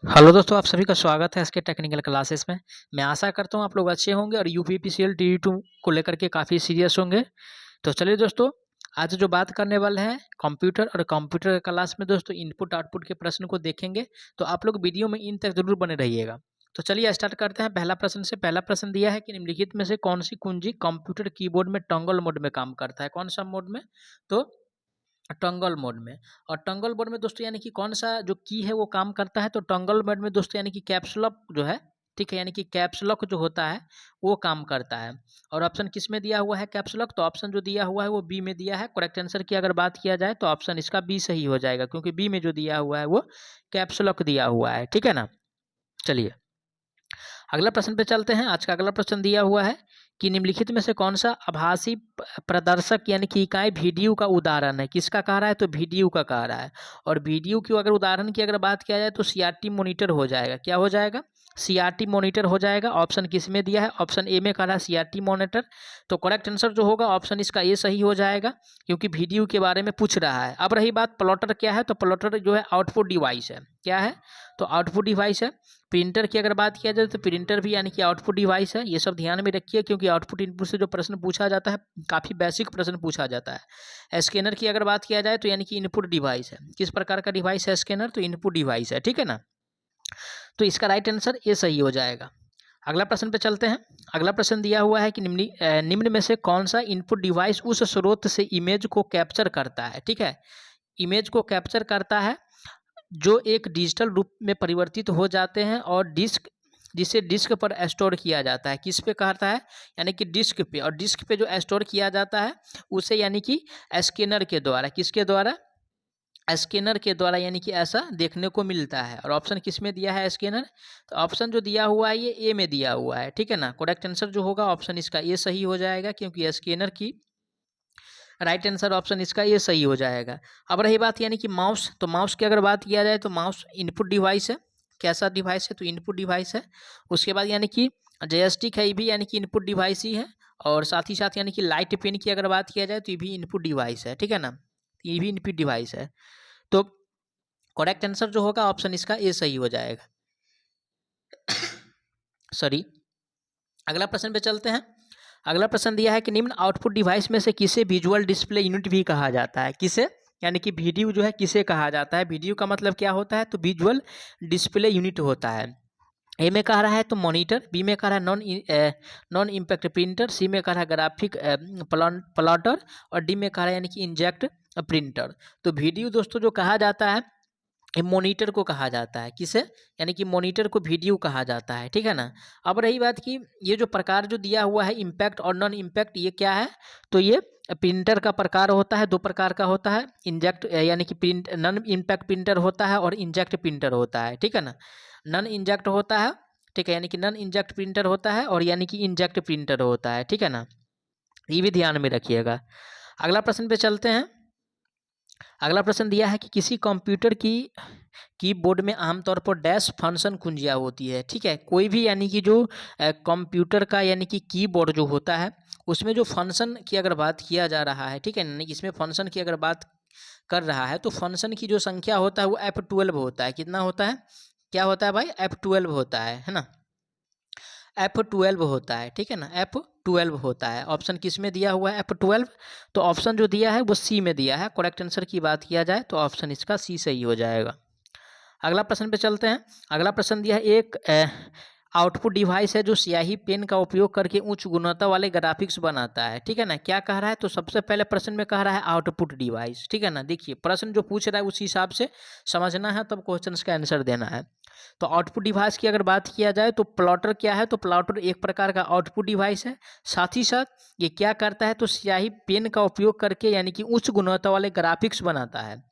Hello दोस्तों, आप सभी का स्वागत है इसके टेक्निकल क्लासेस में। मैं आशा करता हूँ आप लोग अच्छे होंगे और यूपीपीसीएल टी2 को लेकर के काफ़ी सीरियस होंगे। तो चलिए दोस्तों, आज जो बात करने वाले हैं कंप्यूटर और कंप्यूटर क्लास में दोस्तों इनपुट आउटपुट के प्रश्न को देखेंगे। तो आप लोग वीडियो में इन तक जरूर बने रहिएगा। तो चलिए स्टार्ट करते हैं पहला प्रश्न से। पहला प्रश्न दिया है कि निम्नलिखित में से कौन सी कुंजी कंप्यूटर कीबोर्ड में टॉगल मोड में काम करता है। कौन सा मोड में? तो टॉगल मोड में। और टॉगल मोड में दोस्तों यानी कि कौन सा जो की है वो काम करता है। तो टॉगल मोड में दोस्तों यानी कि कैप्स लॉक जो है, ठीक है, यानी कि कैप्स लॉक जो होता है वो काम करता है। और ऑप्शन किस में दिया हुआ है कैप्स लॉक? तो ऑप्शन जो दिया हुआ है वो बी में दिया है। करेक्ट आंसर की अगर बात किया जाए तो ऑप्शन इसका बी सही हो जाएगा, क्योंकि बी में जो दिया हुआ है वो कैप्स लॉक दिया हुआ है, ठीक है ना। चलिए अगला प्रश्न पे चलते हैं। आज का अगला प्रश्न दिया हुआ है कि निम्नलिखित में से कौन सा आभासी प्रदर्शक यानी कि इकाई वीडियो का उदाहरण है। किसका कह रहा है? तो वीडियो का कह रहा है। और वीडियो की अगर उदाहरण की अगर बात किया जाए तो सीआरटी मॉनिटर हो जाएगा। क्या हो जाएगा? सीआरटी मॉनिटर हो जाएगा। ऑप्शन किस में दिया है? ऑप्शन ए में कह रहा है सीआरटी मॉनिटर। तो करेक्ट आंसर जो होगा ऑप्शन इसका ए सही हो जाएगा, क्योंकि वीडियो के बारे में पूछ रहा है। अब रही बात प्लॉटर क्या है, तो प्लॉटर जो है आउटपुट डिवाइस है। क्या है? तो आउटपुट डिवाइस है। प्रिंटर की अगर बात किया जाए तो प्रिंटर भी यानी कि आउटपुट डिवाइस है। ये सब ध्यान में रखिए, क्योंकि आउटपुट इनपुट से जो प्रश्न पूछा जाता है काफ़ी बेसिक प्रश्न पूछा जाता है। स्कैनर की अगर बात किया जाए तो यानी कि इनपुट डिवाइस है। किस प्रकार का डिवाइस है स्कैनर? तो इनपुट डिवाइस है, ठीक है ना। तो इसका राइट आंसर ये सही हो जाएगा। अगला प्रश्न पे चलते हैं। अगला प्रश्न दिया हुआ है कि निम्न में से कौन सा इनपुट डिवाइस उस स्रोत से इमेज को कैप्चर करता है, ठीक है। इमेज को कैप्चर करता है जो एक डिजिटल रूप में परिवर्तित हो जाते हैं और डिस्क जिसे डिस्क पर स्टोर किया जाता है। किस पे कहता है? यानी कि डिस्क पे। और डिस्क पे जो स्टोर किया जाता है उसे यानी कि स्कैनर के द्वारा। किसके द्वारा? स्कैनर के द्वारा, यानी कि ऐसा देखने को मिलता है। और ऑप्शन किस में दिया है स्कैनर? तो ऑप्शन जो दिया हुआ है ये ए में दिया हुआ है, ठीक है ना। करेक्ट आंसर जो होगा ऑप्शन इसका ए सही हो जाएगा, क्योंकि स्कैनर की राइट आंसर ऑप्शन इसका ये सही हो जाएगा। अब रही बात यानी कि माउस। तो माउस की अगर बात किया जाए तो माउस इनपुट डिवाइस है। कैसा डिवाइस है? तो इनपुट डिवाइस है। उसके बाद यानी कि जॉयस्टिक है, ये भी यानी कि इनपुट डिवाइस ही है। और साथ ही साथ यानी कि लाइट पेन की अगर बात किया जाए तो ये भी इनपुट डिवाइस है, ठीक है ना। ये भी इनपुट डिवाइस है। तो करेक्ट आंसर जो होगा ऑप्शन इसका ए सही हो जाएगा। सॉरी। अगला प्रश्न पे चलते हैं। अगला प्रश्न दिया है कि निम्न आउटपुट डिवाइस में से किसे विजुअल डिस्प्ले यूनिट भी कहा जाता है। किसे? यानी कि वीडियो जो है किसे कहा जाता है। वीडियो का मतलब क्या होता है? तो विजुअल डिस्प्ले यूनिट होता है। ए में कह रहा है तो मॉनिटर, बी में कह रहा है नॉन इम्पैक्ट प्रिंटर, सी में कह रहा है ग्राफिक प्लॉटर, और डी में कह रहा है यानी कि इंजेक्ट प्रिंटर। तो वीडियो दोस्तों जो कहा जाता है ये मॉनिटर को कहा जाता है। किसे? यानी कि मॉनिटर को वीडियो कहा जाता है, ठीक है ना। अब रही बात कि ये जो प्रकार जो दिया हुआ है इम्पैक्ट और नॉन इम्पैक्ट, ये क्या है? तो ये प्रिंटर का प्रकार होता है। दो प्रकार का होता है। इंजेक्ट यानी कि प्रिंट नॉन इम्पैक्ट प्रिंटर होता है और इंजेक्ट प्रिंटर होता है, ठीक है ना। नॉन इंजेक्ट होता है, ठीक है, यानी कि नॉन इंजेक्ट प्रिंटर होता है, और यानी कि इंजेक्ट प्रिंटर होता है, ठीक है ना। ये भी ध्यान में रखिएगा। अगला प्रश्न पे चलते हैं। अगला प्रश्न दिया है कि किसी कंप्यूटर की कीबोर्ड में आमतौर पर डैश फंक्शन कुंजियाँ होती है, ठीक है। कोई भी यानी कि जो कंप्यूटर का यानी कि कीबोर्ड जो होता है उसमें जो फंक्शन की अगर बात किया जा रहा है, ठीक है, यानी कि इसमें फंक्शन की अगर बात कर रहा है तो फंक्शन की जो संख्या होता है वो F12 होता है। कितना होता है? क्या होता है भाई? F12 होता है ना। F12 होता है, ठीक है ना। F12 होता है। ऑप्शन किस में दिया हुआ है? F12। तो ऑप्शन जो दिया है वो सी में दिया है। करेक्ट आंसर की बात किया जाए तो ऑप्शन इसका सी सही हो जाएगा। अगला प्रश्न पे चलते हैं। अगला प्रश्न दिया है एक आउटपुट डिवाइस है जो स्याही पेन का उपयोग करके उच्च गुणवत्ता वाले ग्राफिक्स बनाता है, ठीक है ना। क्या कह रहा है? तो सबसे पहले प्रश्न में कह रहा है आउटपुट डिवाइस, ठीक है ना। देखिए प्रश्न जो पूछ रहा है उस हिसाब से समझना है, तब क्वेश्चन का आंसर देना है। तो आउटपुट डिवाइस की अगर बात किया जाए तो प्लॉटर क्या है? तो प्लॉटर एक प्रकार का आउटपुट डिवाइस है। साथ ही साथ ये क्या करता है? तो स्याही पेन का उपयोग करके यानी कि उच्च गुणवत्ता वाले ग्राफिक्स बनाता है।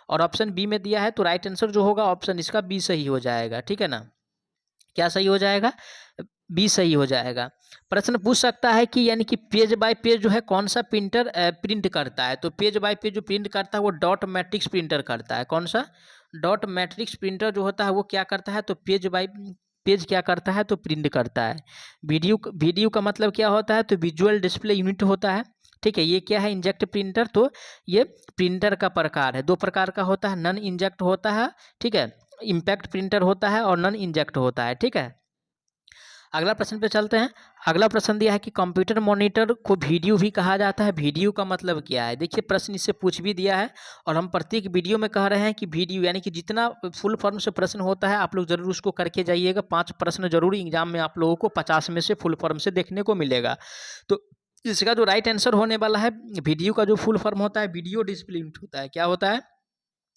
और ऑप्शन बी में दिया है, तो राइट आंसर जो होगा ऑप्शन इसका बी सही हो जाएगा, ठीक है ना। क्या सही हो जाएगा? बी सही हो जाएगा। प्रश्न पूछ सकता है कि यानी कि पेज बाय पेज जो है कौन सा प्रिंटर प्रिंट करता है। तो पेज बाय पेज जो प्रिंट करता है वो डॉट मैट्रिक्स प्रिंटर करता है। कौन सा? डॉट मैट्रिक्स प्रिंटर जो होता है वो क्या करता है? तो पेज बाय पेज क्या करता है? तो प्रिंट करता है। वीडियो का मतलब क्या होता है? तो विजुअल डिस्प्ले यूनिट होता है, ठीक है। ये क्या है? Inject printer. तो ये प्रिंटर का प्रकार है। दो प्रकार का होता है, नॉन इंजेक्ट होता है, ठीक है, इम्पैक्ट प्रिंटर होता है और नॉन इंजेक्ट होता है। ठीक है, अगला प्रश्न पे चलते हैं। अगला प्रश्न दिया है कि कंप्यूटर मॉनिटर को वीडियो भी कहा जाता है। वीडियो का मतलब क्या है? देखिए प्रश्न इससे पूछ भी दिया है और हम प्रत्येक वीडियो में कह रहे हैं कि वीडियो यानी कि जितना फुल फॉर्म से प्रश्न होता है आप लोग जरूर उसको करके जाइएगा। 5 प्रश्न जरूर एग्जाम में आप लोगों को 50 में से फुल फॉर्म से देखने को मिलेगा। तो इसका जो राइट आंसर होने वाला है, वीडियो का जो फुल फॉर्म होता है वीडियो डिस्प्ले यूनिट होता है। क्या होता है?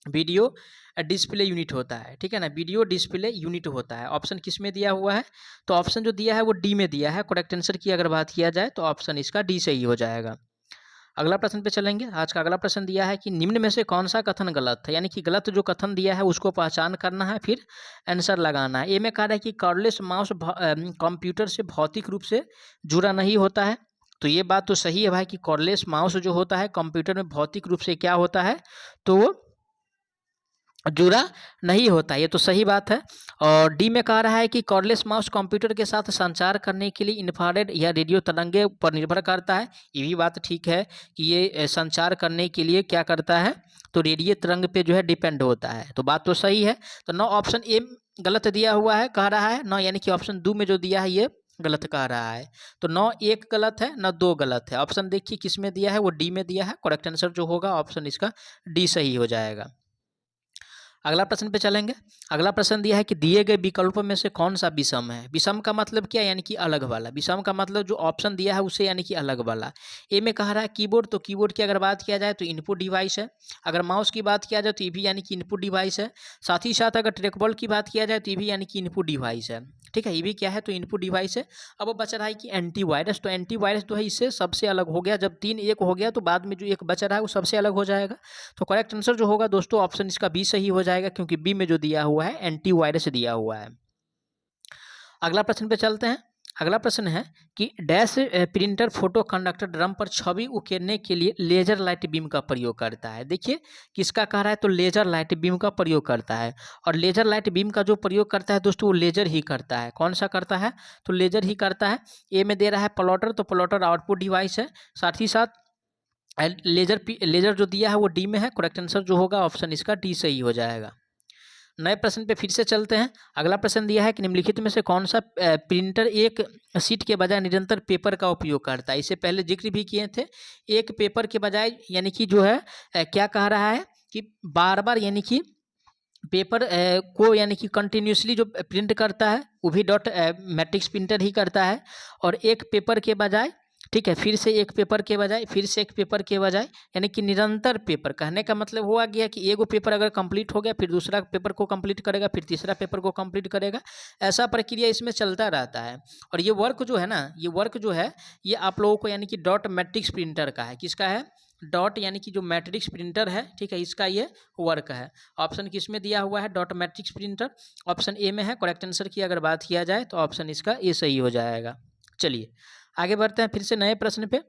वीडियो डिस्प्ले यूनिट होता है। ठीक है ना, वीडियो डिस्प्ले यूनिट होता है। ऑप्शन किस में दिया हुआ है? तो ऑप्शन जो दिया है वो डी में दिया है। करेक्ट आंसर की अगर बात किया जाए तो ऑप्शन इसका डी सही हो जाएगा। अगला प्रश्न पे चलेंगे। आज का अगला प्रश्न दिया है कि निम्न में से कौन सा कथन गलत है, यानी कि गलत जो कथन दिया है उसको पहचान करना है फिर आंसर लगाना है। ए में कहा है कि कॉर्डलेस माउस कंप्यूटर से भौतिक रूप से जुड़ा नहीं होता है। तो ये बात तो सही है भाई कि कॉर्डलेस माउस जो होता है कंप्यूटर में भौतिक रूप से क्या होता है, तो वो जुड़ा नहीं होता, ये तो सही बात है। और डी में कह रहा है कि कॉर्डलेस माउस कंप्यूटर के साथ संचार करने के लिए इंफ्रारेड या रेडियो तरंगे पर निर्भर करता है। ये भी बात ठीक है कि ये संचार करने के लिए क्या करता है, तो रेडियो तरंग पे जो है डिपेंड होता है। तो बात तो सही है। तो 9 ऑप्शन ए गलत दिया हुआ है, कह रहा है 9, यानी कि ऑप्शन 2 में जो दिया है ये गलत कह रहा है। तो 9 एक गलत है, 9 2 गलत है। ऑप्शन देखिए किस में दिया है, वो डी में दिया है। करेक्ट आंसर जो होगा ऑप्शन इसका डी सही हो जाएगा। अगला प्रश्न पे चलेंगे। अगला प्रश्न दिया है कि दिए गए विकल्पों में से कौन सा विषम है। विषम का मतलब क्या, यानी कि अलग वाला। विषम का मतलब जो ऑप्शन दिया है उसे यानी कि अलग वाला। ए में कह रहा है कीबोर्ड, तो कीबोर्ड की अगर बात किया जाए तो इनपुट डिवाइस है। अगर माउस की बात किया जाए तो ये भी यानी कि इनपुट डिवाइस है। साथ ही साथ अगर ट्रैकबॉल की बात किया जाए तो ये भी यानी कि इनपुट डिवाइस है। ठीक है, ये भी क्या है, तो इनपुट डिवाइस है। अब वो बच रहा है कि एंटीवायरस, तो एंटीवायरस जो है इससे सबसे अलग हो गया। जब 3 एक हो गया तो बाद में जो एक बच रहा है वो सबसे अलग हो जाएगा। तो करेक्ट आंसर जो होगा दोस्तों ऑप्शन इसका बी सही हो जाएगा, क्योंकि बी में जो दिया हुआ है एंटीवायरस दिया हुआ है। अगला प्रश्न पे चलते हैं। अगला प्रश्न है कि dash printer photo conductor drum पर छवि उकेरने के लिए लेजर लाइट बीम का प्रयोग करता है। देखिए किसका कह रहा है, तो लेजर लाइट बीम का प्रयोग करता है। और लेजर लाइट बीम का जो प्रयोग करता है दोस्तों वो लेजर ही करता है। कौन सा करता है, तो लेजर ही करता है। ए में दे रहा है प्लॉटर, तो प्लॉटर आउटपुट डिवाइस है। साथ ही साथ लेजर जो दिया है वो डी में है। करेक्ट आंसर जो होगा ऑप्शन इसका डी सही हो जाएगा। नए प्रश्न पे फिर से चलते हैं। अगला प्रश्न दिया है कि निम्नलिखित में से कौन सा प्रिंटर एक सीट के बजाय निरंतर पेपर का उपयोग करता है। इससे पहले जिक्र भी किए थे, एक पेपर के बजाय यानी कि जो है क्या कह रहा है कि बार बार यानी कि पेपर को यानी कि कंटिन्यूसली जो प्रिंट करता है वो भी डॉट मैट्रिक्स प्रिंटर ही करता है। और एक पेपर के बजाय, ठीक है, फिर से एक पेपर के बजाय, फिर से एक पेपर के बजाय, यानी कि निरंतर पेपर। कहने का मतलब हुआ गया कि एगो पेपर अगर कंप्लीट हो गया फिर दूसरा पेपर को कंप्लीट करेगा, फिर तीसरा पेपर को कंप्लीट करेगा। ऐसा प्रक्रिया इसमें चलता रहता है। और ये वर्क जो है ना, ये वर्क जो है ये आप लोगों को यानी कि डॉट मैट्रिक्स प्रिंटर का है। किसका है, डॉट यानी कि जो मैट्रिक्स प्रिंटर है, ठीक है, इसका ये वर्क है। ऑप्शन किस में दिया हुआ है, dot matrix printer, option A में है। करेक्ट आंसर की अगर बात किया जाए तो ऑप्शन इसका ए सही हो जाएगा। चलिए आगे बढ़ते हैं फिर से नए प्रश्न पे।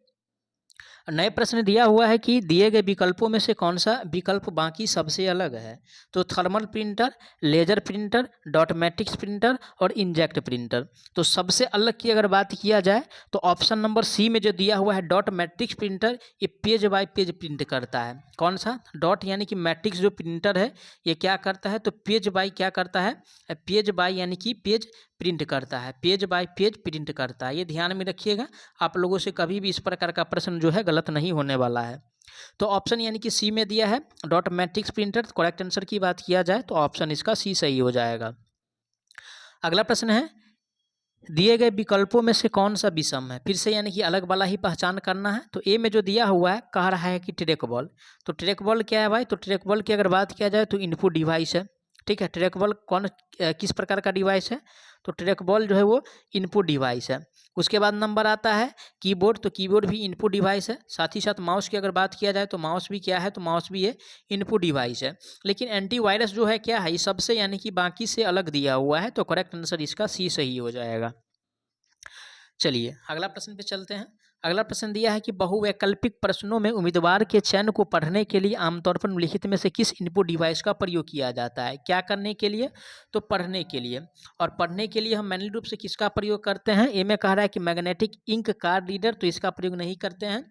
नए प्रश्न दिया हुआ है कि दिए गए विकल्पों में से कौन सा विकल्प बाकी सबसे अलग है। तो thermal printer, laser printer, dot matrix printer और इंजेक्ट प्रिंटर। तो सबसे अलग की अगर बात किया जाए तो ऑप्शन नंबर सी में जो दिया हुआ है डॉट मैट्रिक्स प्रिंटर, ये पेज बाय पेज प्रिंट करता है। कौन सा, डॉट यानी कि मैट्रिक्स जो प्रिंटर है ये क्या करता है, तो पेज बाय क्या करता है, पेज बाय यानी कि पेज प्रिंट करता है, पेज बाय पेज प्रिंट करता है। ये ध्यान में रखिएगा, आप लोगों से कभी भी इस प्रकार का प्रश्न जो है गलत नहीं होने वाला है। तो ऑप्शन यानी कि सी में दिया है dot matrix printer. Correct answer की बात किया जाए तो ऑप्शन इसका सी सही हो जाएगा। अगला प्रश्न है दिए गए विकल्पों में से कौन सा विषम है। फिर से यानी कि अलग वाला ही पहचान करना है। तो ए में जो दिया हुआ है कह रहा है कि ट्रैक बॉल। तो ट्रैक बॉल क्या है भाई, तो ट्रैक बॉल की अगर बात किया जाए तो इनपुट डिवाइस है। ठीक है, ट्रैक बॉल कौन किस प्रकार का डिवाइस है, तो ट्रैक बॉल जो है वो इनपुट डिवाइस है। उसके बाद नंबर आता है कीबोर्ड, तो कीबोर्ड भी इनपुट डिवाइस है। साथ ही साथ माउस की अगर बात किया जाए तो माउस भी क्या है, तो माउस भी ये इनपुट डिवाइस है। लेकिन एंटीवायरस जो है क्या है, ये सबसे यानी कि बाकी से अलग दिया हुआ है। तो करेक्ट आंसर इसका सी सही हो जाएगा। चलिए अगला प्रश्न पे चलते हैं। अगला प्रश्न दिया है कि बहुवैकल्पिक प्रश्नों में उम्मीदवार के चयन को पढ़ने के लिए आमतौर पर निम्नलिखित में से किस इनपुट डिवाइस का प्रयोग किया जाता है। क्या करने के लिए, तो पढ़ने के लिए। और पढ़ने के लिए हम मैन्युअल रूप से किसका प्रयोग करते हैं, ए में कह रहा है कि मैग्नेटिक इंक कार्ड रीडर, तो इसका प्रयोग नहीं करते हैं।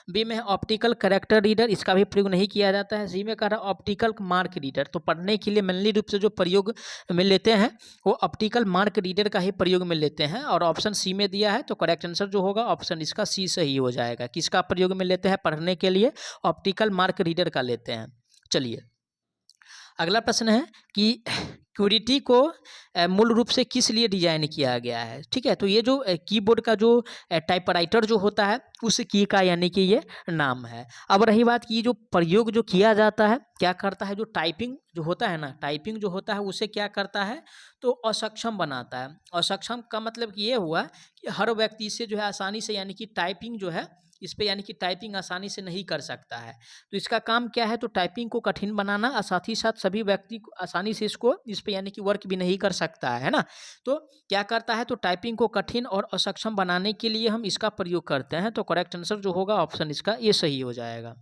बी में है ऑप्टिकल कैरेक्टर रीडर, इसका भी प्रयोग नहीं किया जाता है। सी में कह रहा है ऑप्टिकल मार्क रीडर, तो पढ़ने के लिए मेनली रूप से जो प्रयोग में लेते हैं वो ऑप्टिकल मार्क रीडर का ही प्रयोग में लेते हैं। और ऑप्शन सी में दिया है, तो करेक्ट आंसर जो होगा ऑप्शन इसका सी सही हो जाएगा। किसका प्रयोग में लेते हैं पढ़ने के लिए? ऑप्टिकल मार्क रीडर का लेते हैं। चलिए अगला प्रश्न है कि क्यूरिटी को मूल रूप से किस लिए डिजाइन किया गया है। ठीक है, तो ये जो कीबोर्ड का जो टाइपराइटर जो होता है उस की का यानी कि ये नाम है। अब रही बात कि जो प्रयोग जो किया जाता है क्या करता है, जो टाइपिंग जो होता है ना, टाइपिंग जो होता है उसे क्या करता है तो असक्षम बनाता है। असक्षम का मतलब कि ये हुआ कि हर व्यक्ति से जो है आसानी से यानी कि टाइपिंग जो है इस पे यानी कि टाइपिंग आसानी से नहीं कर सकता है। तो इसका काम क्या है, तो टाइपिंग को कठिन बनाना और साथ ही साथ सभी व्यक्ति को आसानी से इसको इस पे यानी कि वर्क भी नहीं कर सकता है ना। तो क्या करता है, तो टाइपिंग को कठिन और असक्षम बनाने के लिए हम इसका प्रयोग करते हैं। तो करेक्ट आंसर जो होगा ऑप्शन इसका ये सही हो जाएगा।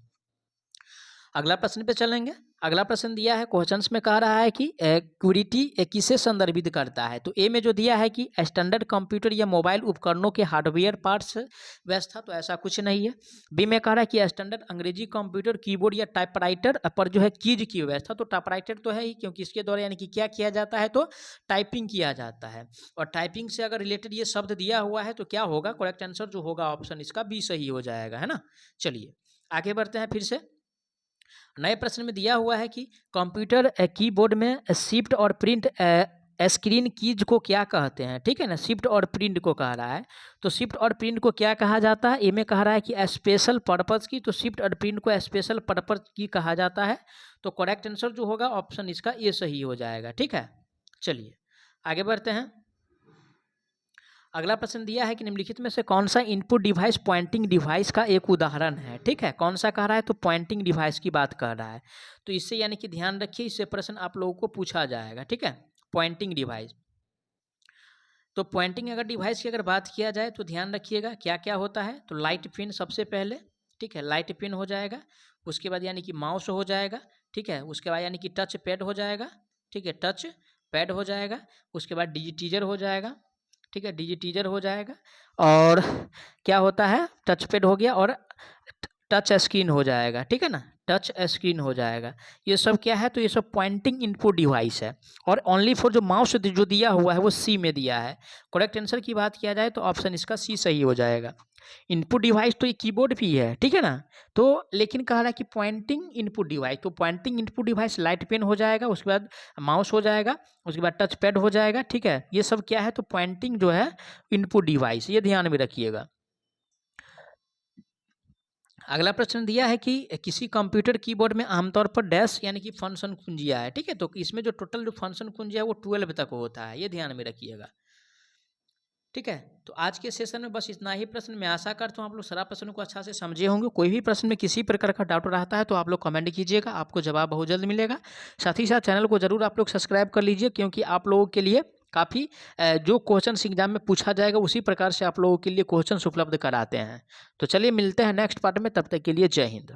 अगला प्रश्न पे चलेंगे। अगला प्रश्न दिया है क्वेश्चंस में कह रहा है कि क्यूरिटी किसे संदर्भित करता है। तो ए में जो दिया है कि स्टैंडर्ड कंप्यूटर या मोबाइल उपकरणों के हार्डवेयर पार्ट्स व्यवस्था, तो ऐसा कुछ नहीं है। बी में कह रहा है कि स्टैंडर्ड अंग्रेजी कंप्यूटर कीबोर्ड या टाइपराइटर पर जो है कीज की व्यवस्था, तो टाइपराइटर तो है ही क्योंकि इसके द्वारा यानी कि क्या किया जाता है तो टाइपिंग किया जाता है। और टाइपिंग से अगर रिलेटेड ये शब्द दिया हुआ है तो क्या होगा, करेक्ट आंसर जो होगा ऑप्शन इसका बी सही हो जाएगा, है ना। चलिए आगे बढ़ते हैं फिर से। नए प्रश्न में दिया हुआ है कि कंप्यूटर कीबोर्ड में शिफ्ट और प्रिंट स्क्रीन कीज को क्या कहते हैं। ठीक है ना, शिफ्ट और प्रिंट को कह रहा है। तो शिफ्ट और प्रिंट को क्या कहा जाता है, ए में कह रहा है कि स्पेशल पर्पस की, तो शिफ्ट और प्रिंट को स्पेशल पर्पस की कहा जाता है। तो करेक्ट आंसर जो होगा ऑप्शन इसका ये सही हो जाएगा। ठीक है, चलिए आगे बढ़ते हैं। अगला प्रश्न दिया है कि निम्नलिखित में से कौन सा इनपुट डिवाइस पॉइंटिंग डिवाइस का एक उदाहरण है। ठीक है, कौन सा कह रहा है, तो पॉइंटिंग डिवाइस की बात कर रहा है। तो इससे यानी कि ध्यान रखिए, इससे प्रश्न आप लोगों को पूछा जाएगा। ठीक है, पॉइंटिंग डिवाइस। तो पॉइंटिंग अगर डिवाइस की अगर बात किया जाए तो ध्यान रखिएगा क्या क्या होता है। तो लाइट पिन सबसे पहले, ठीक है, लाइट पिन हो जाएगा। उसके बाद यानी कि माउस हो जाएगा। ठीक है, उसके बाद यानी कि टच पैड हो जाएगा। ठीक है, टच पैड हो जाएगा। उसके बाद डिजिटीजर हो जाएगा। ठीक है, डिजिटीजर हो जाएगा। और क्या होता है, टच पैड हो गया और टच स्क्रीन हो जाएगा। ठीक है ना, टच स्क्रीन हो जाएगा। ये सब क्या है, तो ये सब पॉइंटिंग इनपुट डिवाइस है। और ओनली फॉर जो माउस जो दिया हुआ है वो सी में दिया है। करेक्ट आंसर की बात किया जाए तो ऑप्शन इसका सी सही हो जाएगा। इनपुट डिवाइस तो ये कीबोर्ड भी है, ठीक है ना। तो लेकिन कह रहा है कि पॉइंटिंग इनपुट डिवाइस, तो pointing input device light pen हो जाएगा, उसके बाद माउस हो जाएगा, उसके बाद टच पैड हो जाएगा। ठीक है, ये सब क्या है, तो पॉइंटिंग जो है इनपुट डिवाइस, ये ध्यान में रखिएगा। अगला प्रश्न दिया है कि किसी कंप्यूटर कीबोर्ड में आमतौर पर डैश यानी कि फंक्शन कुंजिया है। ठीक है, तो इसमें जो टोटल जो फंक्शन कुंजिया है वो 12 तक होता है, ये ध्यान में रखिएगा। ठीक है, तो आज के सेशन में बस इतना ही प्रश्न। मैं आशा करता हूँ आप लोग सारा प्रश्न को अच्छा से समझे होंगे। कोई भी प्रश्न में किसी प्रकार का डाउट रहता है तो आप लोग कमेंट कीजिएगा, आपको जवाब बहुत जल्द मिलेगा। साथ ही साथ चैनल को जरूर आप लोग सब्सक्राइब कर लीजिए, क्योंकि आप लोगों के लिए काफ़ी जो क्वेश्चन एग्जाम में पूछा जाएगा उसी प्रकार से आप लोगों के लिए क्वेश्चन उपलब्ध कराते हैं। तो चलिए मिलते हैं नेक्स्ट पार्ट में, तब तक के लिए जय हिंद।